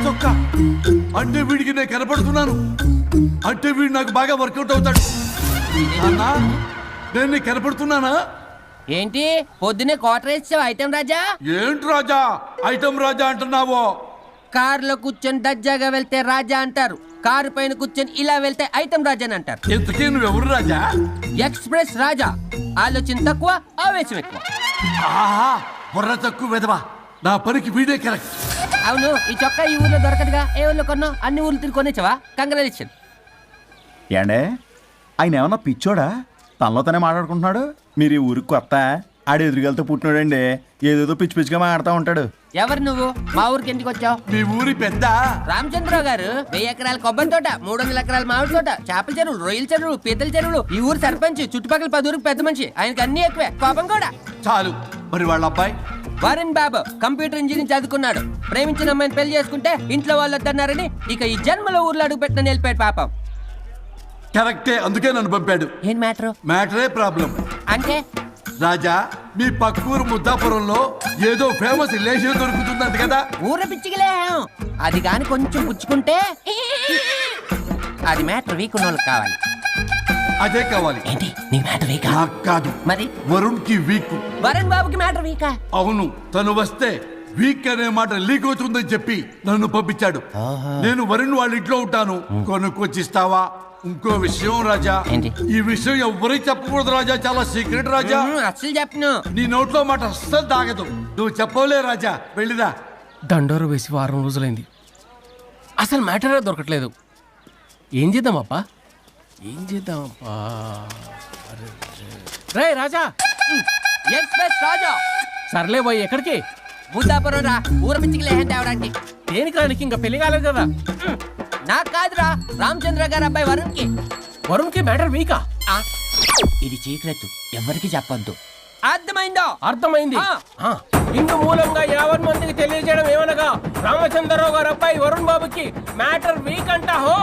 చొక్కా అంటే వీడికి నేను కనపడుతున్నాను, అంటే వీడు నాకు బాగా వర్కౌట్ అవుతాడు. అన్నా నేను నీకు కనపడుతున్నానా? ఏంటి పొద్దునే క్వార్టర్ ఇచ్చావు ఐటెం రాజా? ఏంటి రాజా ఐటం రాజా అంటున్నావో? కారులో కూర్చొని దర్జాగా వెళ్తే రాజా అంటారు, కారు పైన కూర్చొని ఇలా వెళ్తే ఐటం రాజా అని అంటారు. ఇంతకీ నువ్వెవరు రాజా? ఎక్స్ప్రెస్ రాజా. ఆలోచన తక్కువ, ఆవేశం ఎక్కువ. ఆహా బుర్ర తక్కువ వెదవా, నా పనికి వీడే కరెక్ట్. అవును, ఈ చొక్కా ఈ ఊర్లో దొరకదుగా, ఏ ఊర్లో కొన్నావు? అన్ని ఊర్లు తిరిగి కొనేచ్చావా? కంగ్రాచులేషన్. ఏండే ఆయన ఏమన్నా పిచ్చోడా? తనలో తనే మాట్లాడుకుంటున్నాడు. మీరు ఈ ఊరికి కొత్త, ఆడు ఎదురుగలతో పుట్టినాడండి, ఏదేదో పిచ్చి పిచ్చిగా మాట్లాడుతూ ఉంటాడు. ఎవరు నువ్వు? మా ఊరికి ఎందుకు వచ్చావు? మీ ఊరి పెద్ద రామచంద్రరావు గారు 1000 ఎకరాల కొబ్బరి తోట, 300 ఎకరాల మామిడి తోట, చేపల చెరువులు, రొయ్యల చెరువులు, పీతల చెరువులు, ఈ ఊరు సర్పంచ్, చుట్టుపక్కల 10 ఊరికి పెద్ద మనిషి. ఆయనకి అన్ని ఎక్కువే, కోపం కూడా. చాలు. మరి వాళ్ళ అబ్బాయి వరుణ్ బాబు కంప్యూటర్ ఇంజనీరింగ్ చదువుకున్నాడు. ప్రేమించిన అమ్మాయిని పెళ్లి చేసుకుంటే ఇంట్లో వాళ్ళు వద్దన్నారని ఇక ఈ జన్మలో ఊర్లో అడుగు పెట్టిన నిలిపాడు పాపం. కరెక్టే, అందుకే నన్ను పంపాడు. ఏం మ్యాటర్? మ్యాటరే ప్రాబ్లం. అంటే రాజా మీ పక్కూరు ముద్దాపురంలో ఏదో ఫేమస్ రిలేషన్ దొరుకుతుందంట కదా? ఊర పిచ్చికిలే, అది కాని కొంచెం పుచ్చుకుంటే అది మ్యాటర్ వీక్ ఉన్న వాళ్ళకి కావాలి. అదే కావాలి. ఏంటి నీ మ్యాటర్ వీకా? నాకు కాదు, మరి వరుణ్ కి వీక్. వరుణ్ బాబుకి మ్యాటర్ వీకా? అవును, తను వస్తే వీక్ అనే మాట లీక్ అవుతుందని చెప్పి నన్ను పంపించాడు. నేను వరుణ్ వాళ్ళ ఇంట్లో ఉంటాను, కొనుక్కొచ్చిస్తావా? ఇంకో విషయం రాజా, ఏంటి? ఈ విషయం ఎవరికి చెప్పకూడదు రాజా, చాలా సీక్రెట్ రాజా. అస్సలు చెప్పను. నీ నోట్లో మాట అస్సలు తాగదు, నువ్వు చెప్పవలే రాజా. వెళ్ళిరా. దండోరు వేసి వారం రోజులైంది, అసలు మ్యాటరే దొరకట్లేదు. ఏం చేద్దామప్పా, ఏం చేద్దామప్పా? రే రాజా. ఎక్స్ప్రెస్ రాజా. సర్లే పోయి ఎక్కడికి? ముద్దాపురం రా, ఊర పిచ్చికిలే తేవడానికి. దేనికి రానికి? ఇంకా పెళ్లి కాలేదు కదా. నాకు కాదురా, రామచంద్ర గారు అబ్బాయి వరుణ్ కి. వరుణ్ కి మ్యాటర్ వీకా? ఇది సీక్రెట్, ఎవరికి చెప్పొద్దు. అర్థమైందో? అర్థమైంది. ఇందు మూలంగా 50 మందికి తెలియజేయడం ఏమనగా, రామచంద్రరావు గారు అబ్బాయి వరుణ్ బాబుకి మ్యాటర్ వీక్ అంట. హో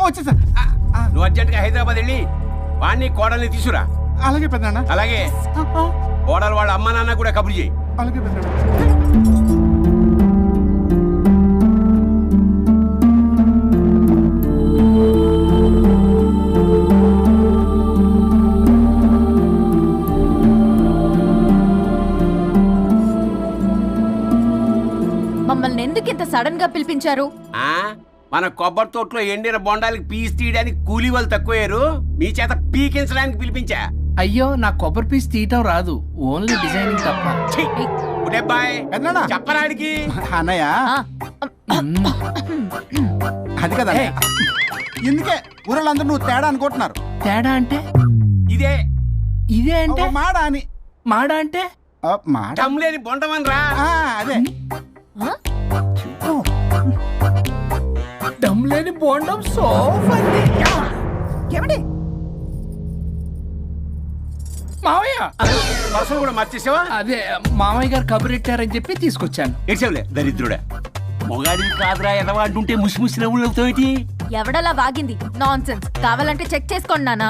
వచ్చేసా. నువ్వు అర్జెంట్గా హైదరాబాద్ వెళ్ళి వాణ్ణి కోడల్ని తీసుకురా. అలాగే పెద్దనా. అలాగే కోడలు వాళ్ళ అమ్మ నాన్న కూడా కబురు చేయి. అలాగే పెద్దనా. మమ్మల్ని ఎందుకు ఇంత సడన్ గా పిలిపించారు? మన కొబ్బరి తోటలో ఎండిన బొండాలకి పీస్ తీయడానికి కూలీ వాళ్ళు తక్కువయ్యారు, మీ చేత పీకించడానికి పిలిపించా. అయ్యో, నా కొబ్బరి పీస్ తీయటం రాదు, ఓన్లీ డిజైనింగ్ తప్ప. చెప్పరాడికి. అన్నయ్య అది కదా, ఇందుకే ఊరలందరూ నువ్వు తేడా అనుకుంటున్నారు. తేడా అంటే ఇదే ఇదే అంటే మాడా అని. మాడా అంటే లేని బొండమని రా. అదే దమ్ లేని బోండం. ఏమండి మావయ్య అసలు కూడా మర్చేసావా? అదే మామయ్య గారు కబురెట్టారని చెప్పి తీసుకొచ్చాను. ఏడ్చావులే దరిద్రుడా. మొగాడి కాదురా ఎదవా అంటుంటే ముసి ముసి నవ్వులు అవుతావేటి? ఎవడలా వాగింది? Nonsense. కావాలంటే చెక్ చేసుకోండి నాన్న.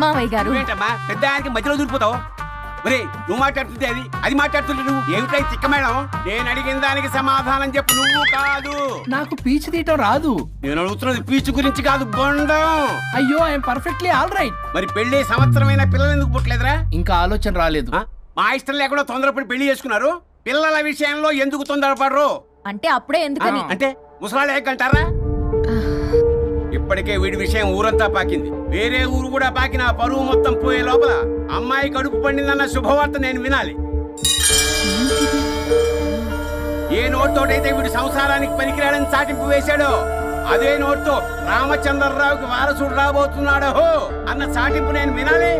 మామయ్య గారు ఏంటమ్మా పెద్ద ఆయనకి మధ్యలో దూరిపోతావు? మరి నువ్వు మాట్లాడుతుంటే అది మాట్లాడుతుంటే నువ్వు ఏమిటై తిక్క మేడం? నేను అడిగిన దానికి సమాధానం చెప్పు. నువ్వు కాదు. నాకు పీచు తీయటం రాదు. నేను అడుగుతున్నది పీచు గురించి కాదు, బొండం. అయ్యో, ఐఎమ్ పర్ఫెక్ట్లీ ఆల్ రైట్. మరి పెళ్లి సంవత్సరమైన పిల్లలు ఎందుకు పుట్టలేదురా? ఇంకా ఆలోచన రాలేదు. మా ఇష్టం లేకుండా తొందరపడి పెళ్లి చేసుకున్నారు. పిల్లల విషయంలో ఎందుకు తొందరపడరు? అంటే అప్పుడే ఎందుకని? అంటే ముసలాళ్ళు ఏకంటారా? ఇప్పటికే వీడి విషయం ఊరంతా పాకింది, వేరే ఊరు కూడా పాకిన పరువు మొత్తం పోయే లోపల అమ్మాయి కడుపు పండిందన్న శుభవార్త నేను వినాలి. ఏ నోట్తోటైతే వీడు సంసారానికి పనికిరాడని చాటింపు వేశాడో అదే నోట్తో రామచంద్రరావుకి వారసుడు రాబోతున్నాడో అన్న చాటింపు నేను వినాలి.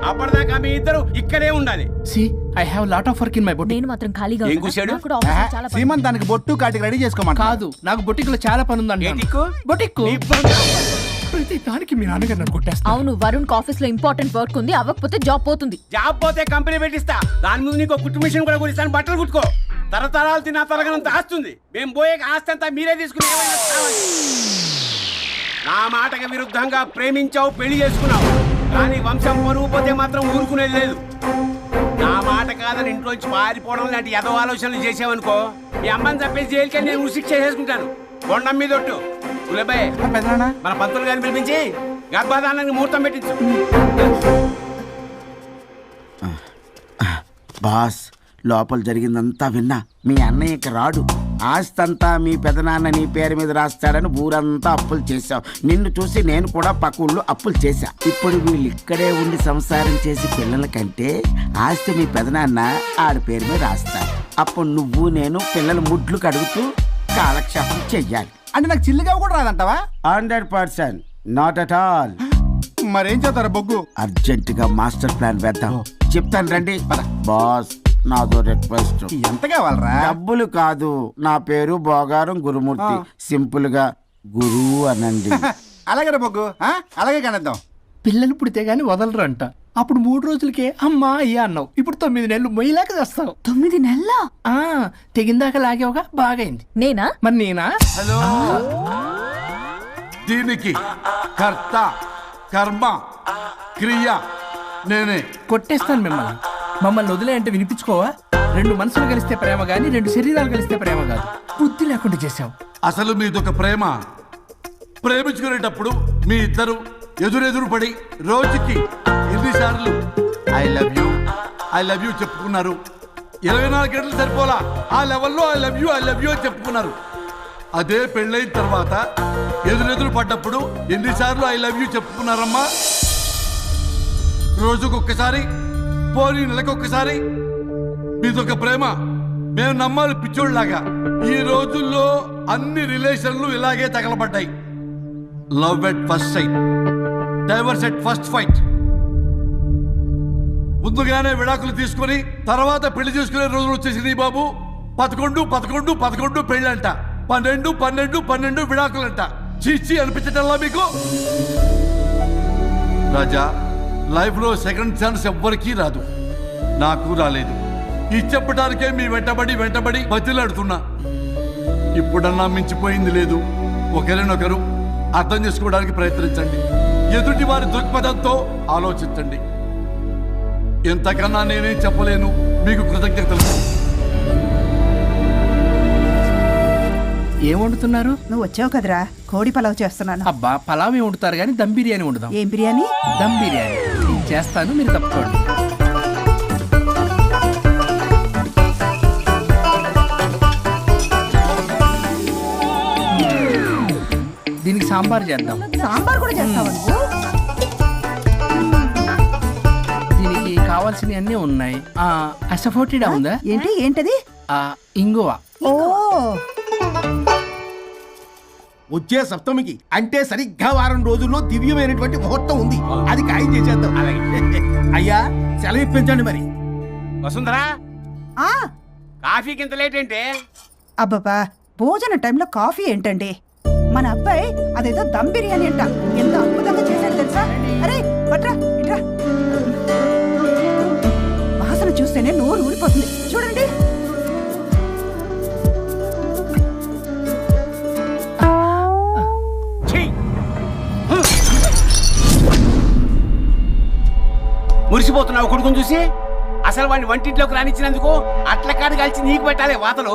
అప్పటిదాకా మీ ఇద్దరు ఇక్కడే ఉండాలి. I have lot of work in my boutique. నేను మాత్రం ఖాళీగా ఏం కూశాడు? సీమంత్ దానికి బొట్టు కాటికి రెడీ చేసుకోమని. కాదు, నాకు బొటిక్ లో చాలా పని ఉందండి. ఏ టిక్కు? బొటిక్. ప్రతి దానికి మీ నాన్నగారు నన్ను కొట్టేస్తా. అవును, వరుణ్ ఆఫీస్ లో ఇంపార్టెంట్ వర్క్ ఉంది, అవ్వకపోతే జాబ్ పోతుంది. జాబ్ పోతే కంపెనీ పెట్టిస్తా. దాని ముందు నీకు కుట్టు మిషన్ కూడా కుట్టిస్తాను. బట్టలు కుట్టుకో. తరతరాలు తిన్నా తరగనంత ఆస్తుంది. మేము పోయే ఆస్తి అంతా మీరే తీసుకుని ఏమైనా కావాలి. నా మాటకి విరుద్ధంగా ప్రేమించావు, పెళ్లి చేసుకున్నావు, కానీ వంశం పరువు పోతే మాత్రం ఊరుకునేది లేదు. నా మాట కాదని ఇంట్లోంచి పారిపోవడం లాంటి ఎదో ఆలోచనలు చేసావనుకో, మీ అమ్మని చంపేసి జైలుకి నేను ఉసిక్ చేసుకుంటాను. కొండం మీద ఒట్టు. ఉలేబాయ్, మన పంతులు గారిని పిలిపించి గర్భధానానికి ముహూర్తం పెట్టించు. బాస్, లోపల జరిగిందంతా విన్నా. మీ అన్నయ్యకి రాడు, ఆస్తంతా మీ పెదనాన్న నీ పేరు మీద రాస్తాడని ఊరంతా అప్పులు చేశావు. నిన్ను చూసి నేను కూడా పక్క ఊళ్ళో అప్పులు చేశా. ఇప్పుడు వీళ్ళు ఇక్కడే ఉండి సంసారం చేసి పిల్లల కంటే ఆస్తి మీ పెదనాన్న ఆడి పేరు మీద రాస్తాడు. అప్పుడు నువ్వు నేను పిల్లల ముడ్లు కడుగుతూ కాలక్షేపం చెయ్యాలి. అంటే నాకు చిల్లిగా కూడా రాదంటావా? 100%, నాట్ అట్ ఆల్. మరేం చేస్తారా బొగ్గు? అర్జెంట్ గా మాస్టర్ ప్లాన్ వేద్దాం. చెప్తాను రండి. బాస్, నాదో రిక్వెస్ట్. ఎంత కావాలరా? డబ్బులు కాదు, నా పేరు బోగారం గురుమూర్తి. సింపుల్ గా గురు అనండి. అలాగే బొగ్గు, అలాగే కనేద్దాం. పిల్లలు పుడితే గానీ వదలరు అంట. అప్పుడు 3 రోజులకే అమ్మా అయ్యా అన్నావు. ఇప్పుడు 9 నెలలు మొయ్యలాగా చేస్తావు. 9 నెలల తెగిందాక లాగేవగా బాగైంది. నేనా? మరి నేనా? హలో, దీనికి కర్త కర్మ క్రియ నేనే. కొట్టేస్తాను మిమ్మల్ని. మమ్మల్ని వదిలే అంటే వినిపించుకోవా? 2 మనసులు కలిస్తే ప్రేమ గాని 2 శరీరాలు కలిస్తే ప్రేమ కాదు. బుద్ధి లేకుండా చేసావు. అసలు మీదొక ప్రేమ. ప్రేమించుకునేటప్పుడు మీ ఇద్దరు ఎదురెదురు పడి రోజుకి ఎన్నిసార్లు ఐ లవ్ యూ చెప్పుకున్నారు? 24 గంటలు సరిపోలా. ఆ లెవెల్లో ఐ లవ్ యూ అని చెప్పుకున్నారు. అదే పెళ్ళైన తర్వాత ఎదురెదురు పడ్డప్పుడు ఎన్నిసార్లు ఐ లవ్ యూ చెప్పుకున్నారమ్మా? రోజుకొక్కసారి, పోనీ నెలకొక్కసారి. మీదొక ప్రేమ. మేము నమ్మాలి పిచ్చోళ్ళలాగా. ఈ రోజుల్లో అన్ని రిలేషన్లు ఇలాగే తగలబడ్డాయి. Love at first sight, divorce at first fight. ముందుగానే విడాకులు తీసుకొని తర్వాత పెళ్లి చేసుకునే రోజులు వచ్చేసింది బాబు. 11 పెళ్ళంట, 12 విడాకులంట. చీచి అనిపించటల్లా మీకు? రాజా, లైఫ్ లో సెకండ్ ఛాన్స్ ఎవ్వరికీ రాదు. నాకు రాలేదు. ఈ చెప్పడానికే మీ వెంటబడి బతిలాడుతున్నా. ఇప్పుడన్నా మించిపోయింది లేదు. ఒకరినొకరు అర్థం చేసుకోవడానికి ప్రయత్నించండి. ఎదుటి వారి దృక్పథంతో ఆలోచించండి. ఎంతకన్నా నేనేం చెప్పలేను. మీకు కృతజ్ఞతలు. ఏం వండుతున్నారు? నువ్వు వచ్చావు కదరా, కోడి పలావ్ చేస్తున్నాను. అబ్బా, పలావ్ ఏం వండుతారు కానీ దమ్ బిర్యానీ వండుదాం. ఏం బిర్యానీ? దమ్ బిర్యానీ. నేను చేస్తాను, మీరు తప్పుకోండి. దీనికి సాంబార్ చేద్దాం. సాంబార్ కూడా చేస్తావా నువ్వు? దీనికి కావాల్సినవి అన్నీ ఉన్నాయి. అసఫోటిడా ఉందా? ఏంటది? ఇంగువ. ఓ, వచ్చే సప్తమికి అంటే సరిగ్గా వారం రోజుల్లో దివ్యమైనటువంటి ముహూర్తం ఉంది. అది ఖాయం చేసేద్దాం. అయ్యా, సెలవు ఇప్పించండి మరి. వసుంధరా, కాఫీకి ఇంత లేట్ ఏంటి? అబ్బబ్బా, భోజన టైంలో కాఫీ ఏంటండి? మన అబ్బాయి అదేదో దమ్ బిర్యానీ అంట, ఎంత అద్భుతంగా చేశాడు తెలుసా? అరే పట్రా, ఇట్రా. వాసన చూస్తేనే నోరు ఊరిపోతుంది. చూడండి. మురిసిపోతున్నావు కొడుకుని చూసి. అసలు వాడిని వంటింట్లోకి రానిచ్చినందుకు అట్ల కాడు కలిసి నీకు పెట్టాలి వాతలు.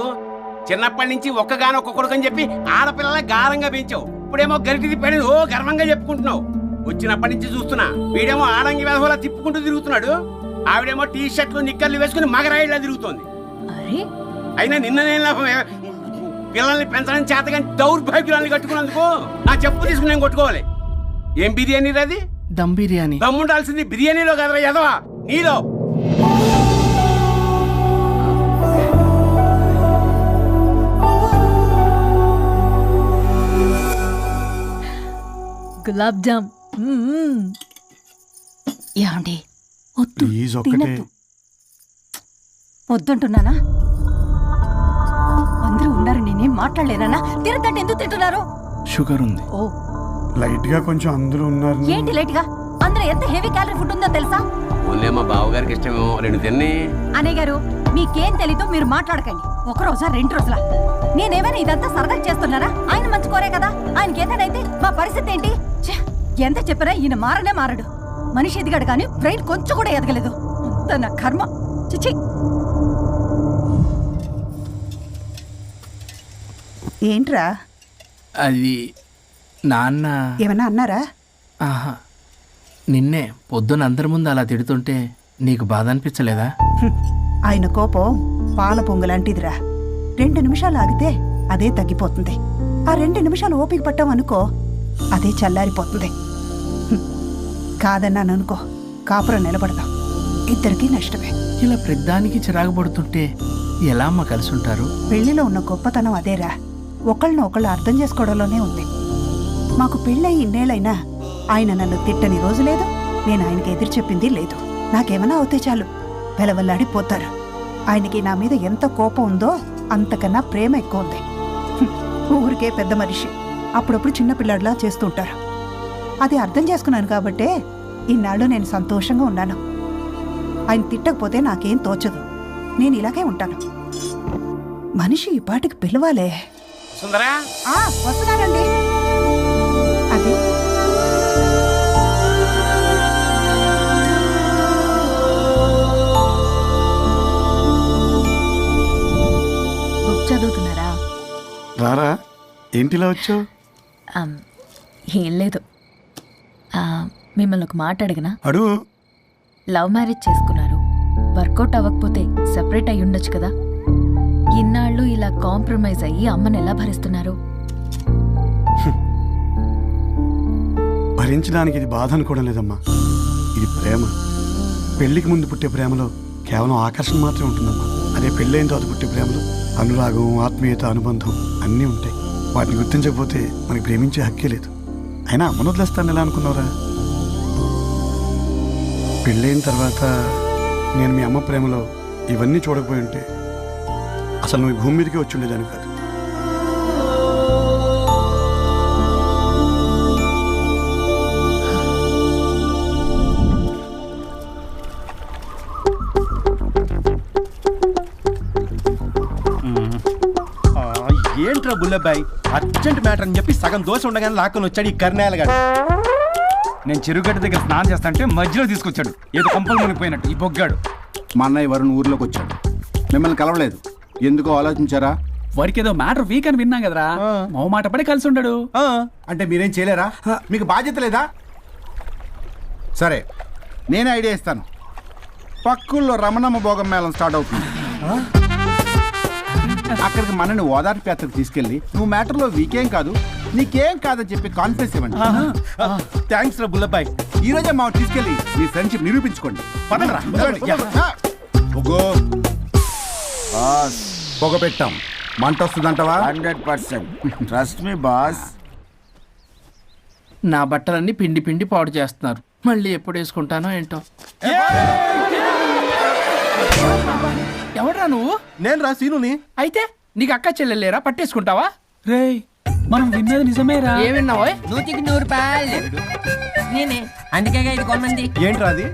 చిన్నప్పటి నుంచి ఒక్కగానొక్క కొడుకు అని చెప్పి ఆడపిల్లల గారంగా పెంచావు. ఇప్పుడేమో గరిటి తిప్పాడు, ఓ గర్వంగా చెప్పుకుంటున్నావు. వచ్చినప్పటి నుంచి చూస్తున్నా, వీడేమో ఆడంగి వెధవలా తిప్పుకుంటూ తిరుగుతున్నాడు. ఆవిడేమో టీ షర్ట్లు నిక్కర్లు వేసుకుని మగరాయిలా తిరుగుతోంది. అయినా నిన్న నేను లాభం? పిల్లల్ని పెంచడం చేతగాని దౌర్భాగ్యురాన్ని కట్టుకున్నందుకు నా చెప్పు తీసుకుని నేను కొట్టుకోవాలి. ఏం బిర్యానీ రాది? దమ్ బిర్యానీ. దమ్ముండాల్సింది బిర్యానీలో కదరా ఎదవా, నీలో. గులాబ్ జామ్. ఏమండి, వద్దంటున్నానా? అందరూ ఉన్నారు, నేనేం మాట్లాడలేనా? తినదంటే ఎందుకు తింటున్నారు? షుగర్ ఉంది. ఓ, లైట్ గా కొంచెం అందరూ ఉన్నారు. ఏంటి లేట్ గా? అందులో ఎంత హెవీ క్యాలరీ ఫుడ్ ఉందో తెలుసా? ఓన్లే మా బావగారికి ఇష్టమేమో 2 తిన్ని. అన్నయ్య గారు మీకేం తెలీదు, మీరు మాట్లాడకండి. ఒక రోజా 2 రోజులా? నేనేమైనా ఇదంతా సరదా చేస్తున్నారా? ఆయన మంచి కోరే కదా. ఆయనకి ఏదైతే మా పరిస్థితి ఏంటి? ఛే, ఎంత చెప్పినా ఈయన మారనే మారడు. మనిషి ఎదిగాడు కానీ బ్రెయిన్ కొంచెం కూడా ఎదగలేదు. అంత నా కర్మ. చిచి. ఏంట్రా? అది నాన్న. ఏమన్నా అన్నారా? ఆహా, నిన్నే పొద్దున అందరి ముందు అలా తిడుతుంటే నీకు బాధ అనిపించలేదా? ఆయన కోపం పాల పొంగులాంటిదిరా. 2 నిమిషాలు ఆగితే అదే తగ్గిపోతుంది. ఆ 2 నిమిషాలు ఓపిక పట్టామనుకో అదే చల్లారిపోతుంది. కాదన్నాననుకో కాపురం నిలబడదాం. ఇద్దరికీ నష్టమే. ఇలా ప్రతిదానికి చిరాకు పడుతుంటే ఎలా అమ్మ కలిసి ఉంటారు? పెళ్లిలో ఉన్న గొప్పతనం అదేరా. ఒకళ్ళను అర్థం చేసుకోవడంలోనే ఉంది. మాకు పెళ్ళయి ఇన్నేళ్ళైనా ఆయన నన్ను తిట్టని రోజు లేదు, నేను ఆయనకి ఎదురు చెప్పింది లేదు. నాకేమన్నా అవుతే చాలు వెలవల్లాడిపోతారు. ఆయనకి నా మీద ఎంత కోపం ఉందో అంతకన్నా ప్రేమ ఎక్కువ ఉంది. ఊరికే పెద్ద మనిషి, అప్పుడప్పుడు చిన్నపిల్లాడిలా చేస్తుంటారు. అది అర్థం చేసుకున్నాను కాబట్టే ఇన్నాళ్ళు నేను సంతోషంగా ఉన్నాను. ఆయన తిట్టకపోతే నాకేం తోచదు. నేను ఇలాగే ఉంటాను. మనిషి ఈ పాటికి పిలవాలే. సుందరా, వస్తున్నానండి. అది బుక్ చదువుతున్నారా? రారా, ఏంటిలా వచ్చావు? ఏం లేదు, మిమ్మల్ని ఒక మాట అడిగినా? అడుగు. లవ్ మ్యారేజ్ చేసుకున్నారు, వర్కౌట్ అవ్వకపోతే సెపరేట్ అయ్యి ఉండొచ్చు కదా. ఇన్నాళ్ళు ఇలా కాంప్రమైజ్ అయ్యి అమ్మని ఎలా భరిస్తున్నారు? భరించడానికి ఇది బాధ అనుకోవడం లేదమ్మా, ఇది ప్రేమ. పెళ్లికి ముందు పుట్టే ప్రేమలో కేవలం ఆకర్షణ మాత్రమే ఉంటుందమ్మా. అదే పెళ్ళైన తర్వాత పుట్టే ప్రేమలో అనురాగం, ఆత్మీయత, అనుబంధం అన్నీ ఉంటాయి. వాటిని గుర్తించకపోతే మనకి ప్రేమించే హక్కే లేదు. అయినా అమ్మను వదిలేస్తాను ఎలా అనుకున్నావురా? పెళ్ళైన తర్వాత నేను మీ అమ్మ ప్రేమలో ఇవన్నీ చూడకపోయి ఉంటే అసలు నువ్వు భూమి మీదకి వచ్చి ఉండేదాన్ని కాదు. ఏంట్రా బుల్లబ్బాయి, అర్జెంట్ మ్యాటర్ అని చెప్పి సగం దోశ ఉండగానే లాక్కొని వచ్చాడు ఈ కర్ణాలగాడు. నేను చెరుగడ్డ దగ్గర స్నానం చేస్తాంటే మధ్యలో తీసుకొచ్చాడు. ఏదో కంపలు మునిగిపోయినట్టు ఈ బొగ్గాడు. మా అన్నయ్య వరుణ్ ఊర్లోకి వచ్చాడు, మిమ్మల్ని కలవలేదు. ఎందుకో ఆలోచించారా? వారికి ఏదో మ్యాటర్ వీక్ అని విన్నాం కదరా, మో మాట పడి కలిసి ఉండడు. అంటే మీరేం చేయలేరా? మీకు బాధ్యత లేదా? సరే, నేనే ఐడియా ఇస్తాను. పక్కుల్లో రమణమ్మ భోగం మేళం స్టార్ట్ అవుతుంది. అక్కడికి మనని ఓదార్పు యాత్రకు తీసుకెళ్ళి నువ్వు మ్యాటర్లో వీకేం కాదు, నీకేం కాదని చెప్పి కాన్ఫిడెన్స్ ఇవ్వండి. థ్యాంక్స్ రా బుల్లబ్బాయి. ఈ రోజే మా తీసుకెళ్ళి మీ ఫ్రెండ్షిప్ నిరూపించుకోండి. పదండ్రా. పొగ పెట్టాం, మంట వస్తుందంటవా? 100%. Trust me boss. నా బట్టలన్నీ పిండి పిండి పాడు చేస్తున్నారు. మళ్ళీ ఎప్పుడు వేసుకుంటానో ఏంటో. ఎవడ్రా నువ్వు? నేను రా సీనుని. అయితే నీకు అక్క చెల్లెలేరా, పట్టేసుకుంటావా? రేయ్, మనం విన్నది నిజమేరా? ఏ విన్నావో? 100కి 100 రూపాయలు నేనే, అందుకే ఇది కొమ్మంది. ఏంట్రా అది?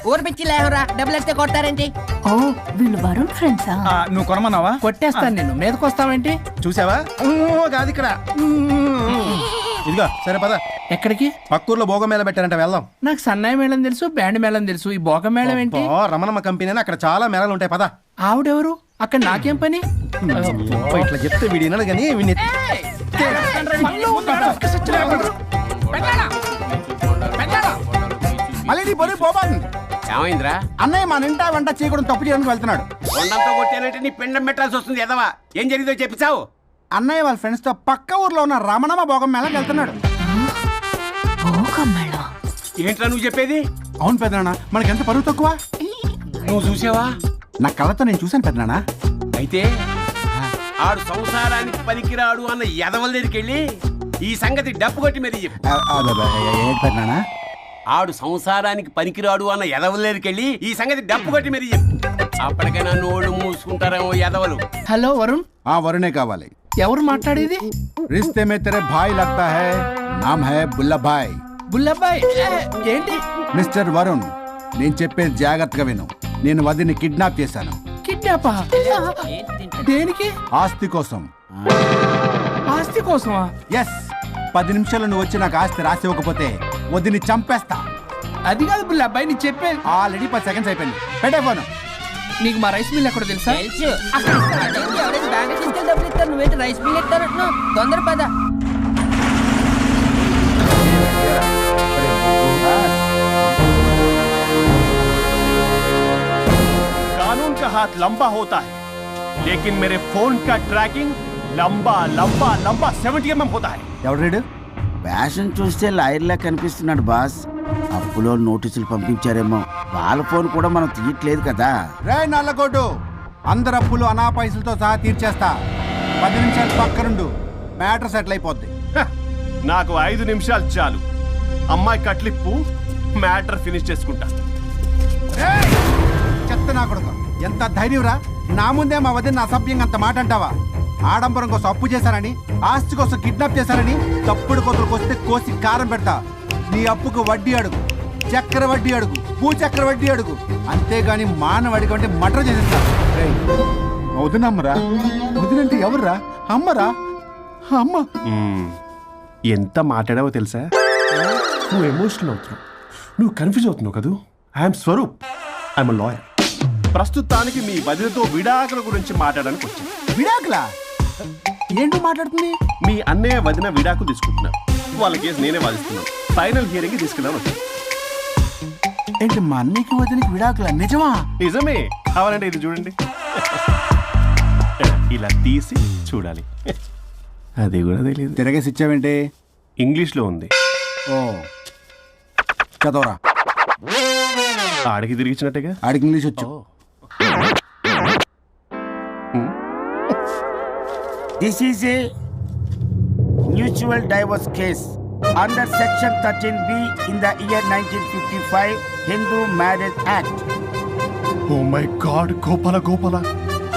ఊరు పిచ్చి లేవరా, డబ్బులు వస్తే కొడతారేంటి? ఓ, వీళ్ళు వరుణ్ ఫ్రెండ్సా? నువ్వు కొనమన్నావా? కొట్టేస్తాను నేను. మీదకొస్తావేంటి? చూసావా? కాదు ఇక్కడ. ఇదిగా సరే పద. ఎక్కడికి? పక్కూర్లో భోగం మేళ పెట్టారంట, వెళ్దాం. నాకు సన్నాయి మేళం తెలుసు, బ్యాండ్ మేళం తెలుసు, ఈ బోగం మేళం ఏంటి? రమణమ్మ కంపెనీ అని అక్కడ చాలా మేళలు ఉంటాయి, పద. ఆవిడెవరు? అక్కడ నాకేం పని? ఇట్లా చెప్తే వీడి వినడు కానీ వీడిని మళ్ళీ నీ బరువు పోబాతుంది. ఏమైందిరా? అన్నయ్య మన ఇంటా వెంట చేయకూడదు, తప్పు చేయడానికి వెళ్తున్నాడు. కొండంతో కొట్టానంటే నీ పిండం పెట్టాల్సి వస్తుంది. ఎదవా, ఏం జరిగిందో చెప్పిచావు? అన్నయ్య వాళ్ళ ఫ్రెండ్స్ తో పక్క ఊర్లో ఉన్న రమణమ్మ భోగం మేళకి వెళ్తున్నాడు. ఏంట్రా నువ్వు చెప్పేది? అవును పెద్దనాన్న, మనకి ఎంత పరువు తక్కువ. నువ్వు చూసావా? నా కళ్ళతో నేను చూశాను పెద్దనాన్న. అయితే ఆడు సంసారానికి పనికిరాడు అన్న ఎదవల దగ్గరికి వెళ్ళి ఈ సంగతి డప్పు కొట్టి మరీ చెప్పు. పెద్దనాన్న, ఆడు సంసారానికి పనికిరాడు అన్న ఎదవల దగ్గరికి వెళ్ళి ఈ సంగతి డప్పు కొట్టి మరీ చెప్పు. అప్పటికైనా నోళ్ళు మూసుకుంటారేమో ఎదవలు. హలో వరుణ్. వరుణే కావాలి. ఎవరు మాట్లాడేది? रिश्ते में तेरे भाई लगता है, नाम है बुल्ला भाई. బుల్లబ్బాయ్ ఏంటి? మిస్టర్ వరుణ్, నేను చెప్పేది జాగ్రత్తగా విను. నేను వదిని కిడ్నాప్ చేశాను. కిడ్నాపా? దేనికి? ఆస్తి కోసం. ఆస్తి కోసమా? ఎస్. 10 నిమిషాలు నువ్వు వచ్చి నాకు ఆస్తి రాసి ఇవ్వకపోతే వదిని చంపేస్తా. అది కాదు బుల్లబ్బాయ్, నీ చెప్పేది. ఆల్రెడీ 10 సెకండ్స్ అయిపోయింది. పెట్టే ఫోన్. నీకు మా రైస్ మిల్ ఎక్కడ తెలుసా? తెలుసు. ఎవరైనా బ్యాంక్ తీసుకెళ్ళి డబ్బులు ఇస్తారు, నువ్వేంటి రైస్ మిల్ ఇస్తారంటున్నావు? తొందర పద. कानून का हाथ लंबा होता है, लेकिन मेरे फोन का ट्रैकिंग लंबा लंबा लंबा 70 mm होता है. ఎవడు ఫ్యాషన్ చూస్తే లాయర్లా కనిపిస్తున్నాడు బాస్. అప్పులో నోటీసులు పంపించారేమో, వాళ్ళ ఫోన్ కూడా మనం తీయట్లేదు కదా. రే నల్లకోటు, అందరు అప్పులు అనా పైసలతో సహా తీర్చేస్తా. 10 నిమిషాలు పక్కనుండు, మ్యాటర్ సెటిల్ అయిపోద్ది. నాకు 5 నిమిషాలు చాలు. అమ్మాయి కట్లిప్పు, మ్యాటర్ ఫినిష్ చేసుకుంటా. చెత్త నా కొడుకు, ఎంత ధైర్యంరా! నా ముందే మా వదిన అసభ్యంగా అంత మాట అంటావా? ఆడంబరం కోసం అప్పు చేశారని, ఆస్తి కోసం కిడ్నాప్ చేశారని తప్పుడు కొతులకు వస్తే కోసి కారం పెడతా. నీ అప్పుకు వడ్డీ అడుగు, చక్కెర వడ్డీ అడుగు, భూచక్ర వడ్డీ అడుగు. అంతేగాని మానవ అడిగి అంటే మటర్ చేసేస్తా. వదినమ్మరా? వదినంటే ఎవర్రా? అమ్మరా? అమ్మ. ఎంత మాట్లాడావో తెలుసా? నువ్వు ఎమోషనల్ అవుతున్నావు, నువ్వు కన్ఫ్యూజ్ అవుతున్నావు కదూ. I'm Swaroop, I'm lawyer. ప్రస్తుతానికి మీ వదినతో విడాకుల గురించి మాట్లాడడానికి వచ్చాను. విడాకులా? ఏంటో మాట్లాడుతుంది? మీ అన్నయ్య వదిన విడాకులు తీసుకుంటున్నారు. వాళ్ళ కేసు నేనే వాదిస్తున్నాను. ఫైనల్ హియరింగ్ తీసుకెళ్ళాను వచ్చాను. ఏంటి మా అన్నయ్యకి వదినకి విడాకులా? నిజమా? నిజమే. కావాలంటే ఇది చూడండి. ఇలా తీసి చూడాలి. అది కూడా తెలియదు. తిరగేసి ఇచ్చావేంటి? ఇంగ్లీష్లో ఉంది. ఓ చదవరా. ఆడికి తిరిగిచ్చినట్టుగా. ఆడికి ఇంగ్లీష్ వచ్చు. This is a mutual divorce case under section 13B in the year 1955 Hindu Marriage Act. Oh my God, Gopala.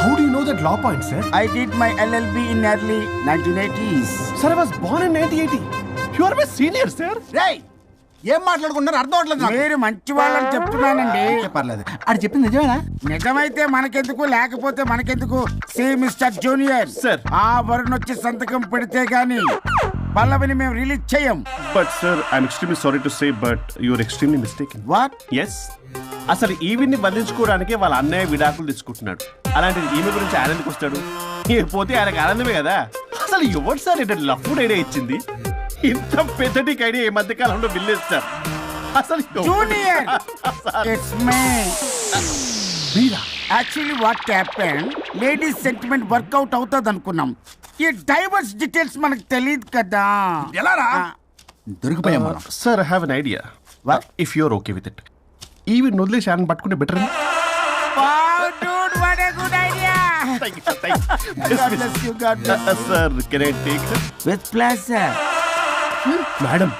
How do you know that law point, sir? I did my LLB in early 1980s. Sir, I was born in 1980. You are my senior, sir. రేయ్, ఏం మాట్లాడుకుంటున్నారు అర్థం అవట్లేదు నాకు. మీరు మంచి వాళ్ళని చెప్తున్నానండి. పర్లేదు. అది చెప్పింది నిజమేనా? నిజమైతే మనకెందుకు, లేకపోతే మనకెందుకు? సి మిస్టర్ జూనియర్ సార్, ఆ వరుణ్ వచ్చి సంతకం పెడితే గాని పల్లవిని మేము రిలీజ్ చేయం. But sir, I'm extremely sorry to say, but you are extremely mistaken. What? Yes. అసలు ఈవిడ్ని బంధించుకోవడానికే వాళ్ళ అన్నయ్య విడాకులు తీసుకుంటున్నాడు. అలాంటిది ఈమె గురించి ఆయన ఎందుకు వస్తాడు? పోతే ఆయనకు ఆనందమే కదా. అసలు ఎవరు సార్ ఏంటంటే లఫ్డ్ ఐడియా ఇచ్చింది? ఇంత పెద్దటికి ఐడియా ఈ మధ్య కాలంలో విల్లేస్తారు. అసలు జూనియర్, ఇట్స్ మీ. మీరా? Actually what happen, ladies sentiment work out అవుతుంది అనుకున్నాం. ఈ డైవర్స్ డీటెయిల్స్ మనకు తెలియదు కదా. ఎలా రా? దొరికిపోయాం. Sir, I have an idea. If you're okay with it, ఈవిడ్ని వదిలేసి ఆయన పట్టుకుంటే better. Sir, can I take with pleasure. Madam,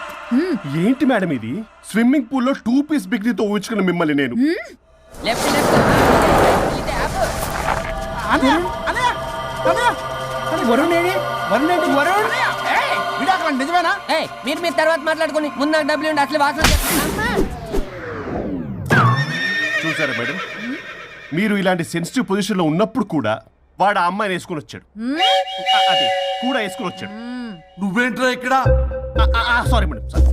ఏంటి మేడం ఇది? స్విమ్మింగ్ పూల్ లో 2 పీస్ బిగ్నీతో ఊహించుకున్న మిమ్మల్ని నేను. నిజమేనా? మీరు తర్వాత మాట్లాడుకుని ముందు నాకు డబ్బులు ఉండి అసలు వాసన. చూసారా మేడం, మీరు ఇలాంటి సెన్సిటివ్ పొజిషన్ లో ఉన్నప్పుడు కూడా వాడు ఆ అమ్మాయిని వేసుకుని వచ్చాడు. అదే కూడా వేసుకుని వచ్చాడు. నువ్వేంట్రా ఇక్కడ? Sorry madam, sorry.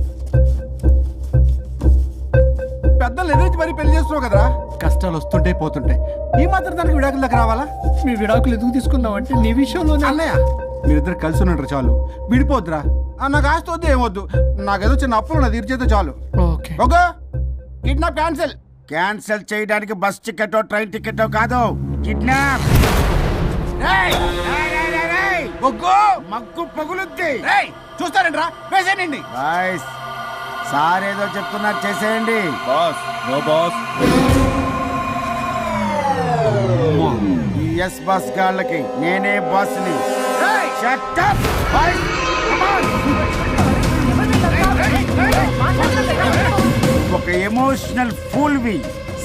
పెద్దలు ఎదురు మరి పెళ్లి చేస్తున్నావు కదరా. కష్టాలు వస్తుంటే పోతుంటాయి. ఈ మాత్రం దానికి విడాకుల దగ్గర రావాలా? మీ విడాకులు ఎందుకు తీసుకున్నావు అంటే నీ విషయంలో. అన్నయ్య, మీరిద్దరు కలిసి ఉన్నట్టు చాలు, విడిపోద్దురా. నాకు ఆస్తి వద్దు, ఏమొద్దు. నాకేదో చిన్న అప్పులు నా తీర్చేతో చాలు. ఓకే. Kidnap cancel. క్యాన్సిల్ చేయడానికి బస్ టికెటో ట్రైన్ టికెటో కాదు, కిడ్నాప్. మగ్గు పగులుద్ది. చూస్తారంట్రా, వేసేయండి. సార్ ఏదో చెప్తున్నారు, చేసేయండి. Boss, no boss. Yes boss గాళ్ళకి నేనే బాస్ని. Shut up! ఒక ఎమోషనల్ ఫూల్వి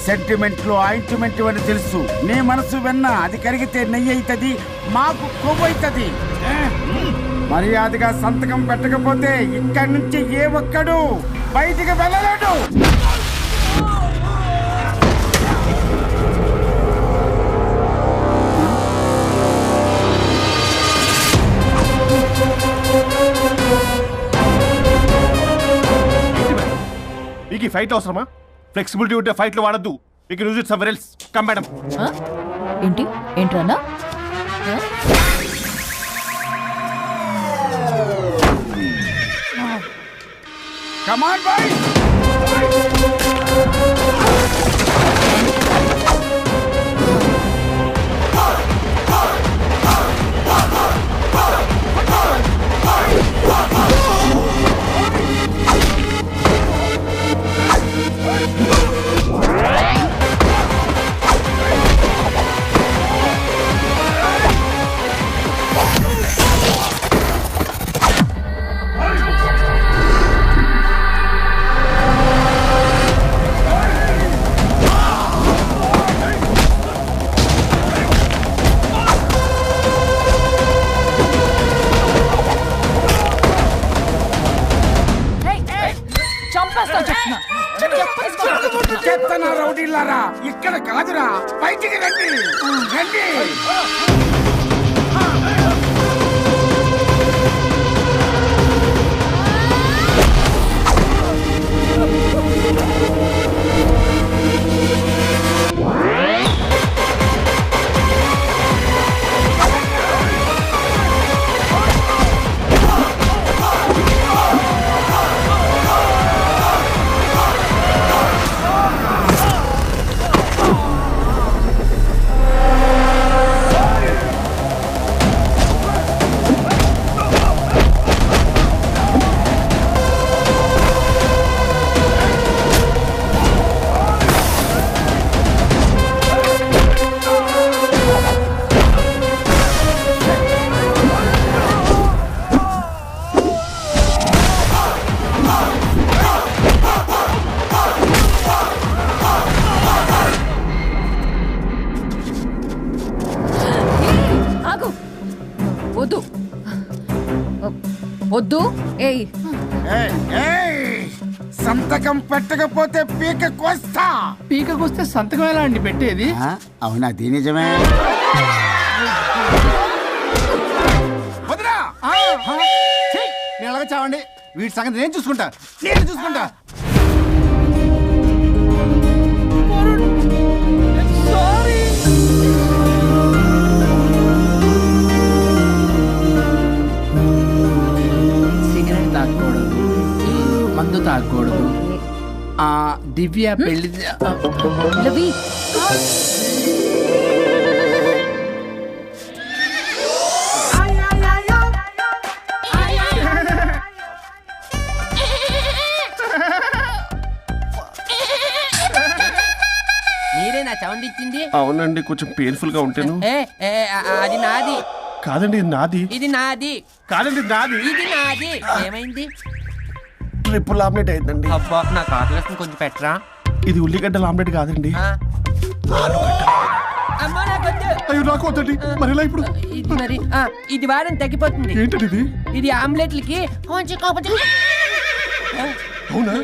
సెంటిమెంట్లు ఆయింట్మెంట్ అని తెలుసు. నీ మనసు వెన్న, అది కరిగితే నెయ్యి అవుతుంది, మాకు కొవ్వు అవుతుంది. మర్యాదగా సంతకం పెట్టకపోతే ఇక్కడి నుంచి ఏ ఒక్కడు బయటికి వెళ్ళలేడు. మీకు ఈ ఫైట్ అవసరమా? ఫ్లెక్సిబిలిటీ ఉంటే ఫైట్లు వాడద్దు. You can use it somewhere else. Come madam. ఏంటి ఏంట్రన్నా? Come on, boy! ఇక్కడ కాదురా, బయటికి రండి రండి. వద్దు. సంతకం పెట్టకపోతే పీక కోస్తా. పీక కోస్తే సంతకం ఎలా అండి పెట్టేది? అవునా, అది నిజమే. వదినా నేను ఎలాగ చావండి, వీటి సంగతి నేను చూసుకుంటా. సిగరెట్ తాగకూడదు, మందు తాగకూడదు. దివ్య పెళ్లి మీరేనా సౌండ్ ఇచ్చింది? అవునండి, కొంచెం పెయిన్ఫుల్ గా ఉంటాను. అది నాది కాదండి, ఇది నాది. ఇది నాది కాదండి, నాది. ఇది నాది. ఏమైంది? ట్రిపుల్ ఆమ్లెట్ అయిందండి. అబ్బా, నాకు ఆకలిస్తుంది, కొంచెం పెట్టరా. ఇది ఉల్లిగడ్డల ఆమ్లెట్ కాదండి. అమ్మా నాకొద్దు. అయ్యో, నాకు వద్దండి. మరి ఎలా ఇప్పుడు? ఇది మరి ఇది వాడని తగ్గిపోతుంది. ఏంటది ఇది? ఇది ఆమ్లెట్లకి కొంచెం అవునా?